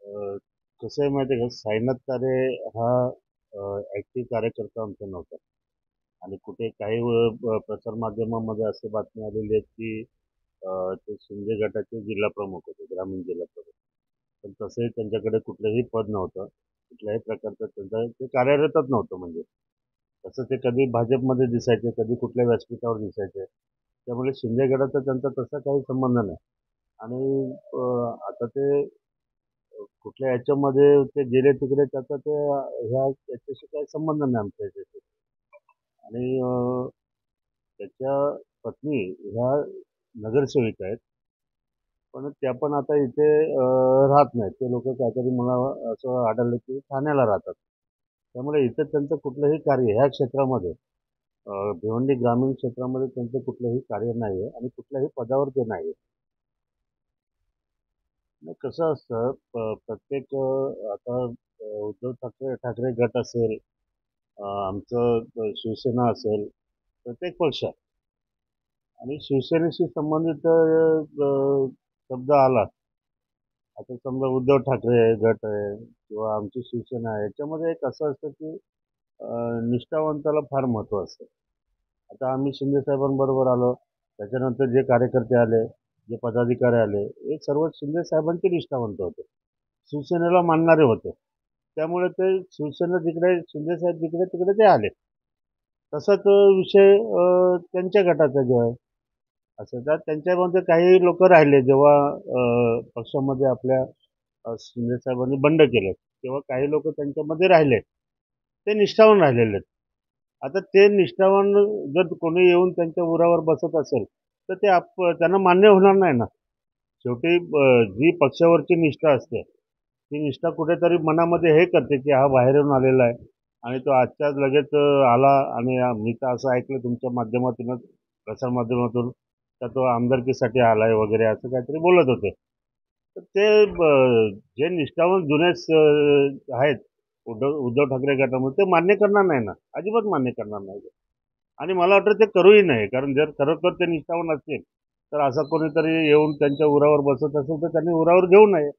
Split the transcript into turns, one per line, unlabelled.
अ, कसं आहे माहिती आहे का, साईनाथ तारे हा ॲक्टिव्ह कार्यकर्ता आमचा नव्हता. आणि कुठे काही प्रसारमाध्यमामध्ये अशी बातमी आलेली आहे की ते शिंदे गटाचे जिल्हा प्रमुख होते, ग्रामीण जिल्हा प्रमुख. पण तसंही त्यांच्याकडे कुठलंही पद नव्हतं. कुठल्याही प्रकारचं त्यांचं ते कार्यरतच नव्हतं म्हणजे. तसं ते कधी भाजपमध्ये दिसायचे, कधी कुठल्या व्यासपीठावर दिसायचे. त्यामुळे शिंदे गटाचा त्यांचा तसा काही संबंध नाही. आणि आता ते कुठल्या याच्यामध्ये ते गेले तिकडे त्याचा ते ह्या याच्याशी काही संबंध नाही आमच्या याच्याशी. आणि त्याच्या पत्नी ह्या नगरसेविका आहेत. पण त्या पण आता इथे राहत नाहीत. ते लोक काहीतरी मला असं आढळलं की ठाण्याला राहतात. त्यामुळे इथे त्यांचं कुठलंही कार्य ह्या क्षेत्रामध्ये भिवंडी ग्रामीण क्षेत्रामध्ये त्यांचं कुठलंही कार्य नाही आहे आणि कुठल्याही पदावर ते नाही आहे. नाही, कसं असतं प्रत्येक आता उद्धव ठाकरे गट असेल, आमचं शिवसेना असेल, प्रत्येक पक्ष आणि शिवसेनेशी संबंधित शब्द आला. आता समजा उद्धव ठाकरे गट आहे किंवा आमची शिवसेना आहे, याच्यामध्ये एक असं असतं की निष्ठावंताला फार महत्त्व असतं. आता आम्ही शिंदे साहेबांबरोबर आलो, त्याच्यानंतर जे कार्यकर्ते आले, जे पदाधिकारी आले, हे सर्व शिंदे साहेबांचे निष्ठावंत होते. शिवसेनेला मानणारे होते. त्यामुळे ते शिवसेना जिकडे शिंदे साहेब जिकडे तिकडे ते आले. तसाच विषय त्यांच्या गटाचा जो आहे. असं तर त्यांच्यामध्ये काही लोक राहिले जेव्हा पक्षामध्ये आपल्या शिंदे साहेबांनी बंड केलं, तेव्हा काही लोक त्यांच्यामध्ये राहिले. ते निष्ठावान राहिलेले आहेत. आता ते निष्ठावान जर कोणी येऊन त्यांच्या उरावर बसत असेल, तर ते त्यांना मान्य होणार नाही ना. शेवटी जी पक्षावरची निष्ठा असते, ती निष्ठा कुठेतरी मनामध्ये हे करते, की हा बाहेरून आलेला आहे आणि तो आजच्याच लगेच आला आणि मी तर असं ऐकलं तुमच्या माध्यमातूनच, प्रसारमाध्यमातून, तर तो आमदारकीसाठी आलाय वगैरे असं काहीतरी बोलत होते. तर ते जे निष्ठावान जुने आहेत उद्धव ठाकरे गटामध्ये, ते मान्य करणार नाही ना, अजिबात मान्य करणार नाही. आणि मला वाटतं ते करूही नाही, कारण जर खरोखर ते निष्ठावान असतील तर असं कोणीतरी येऊन त्यांच्या उरावर बसत असेल तर त्यांनी उरावर घेऊ नये.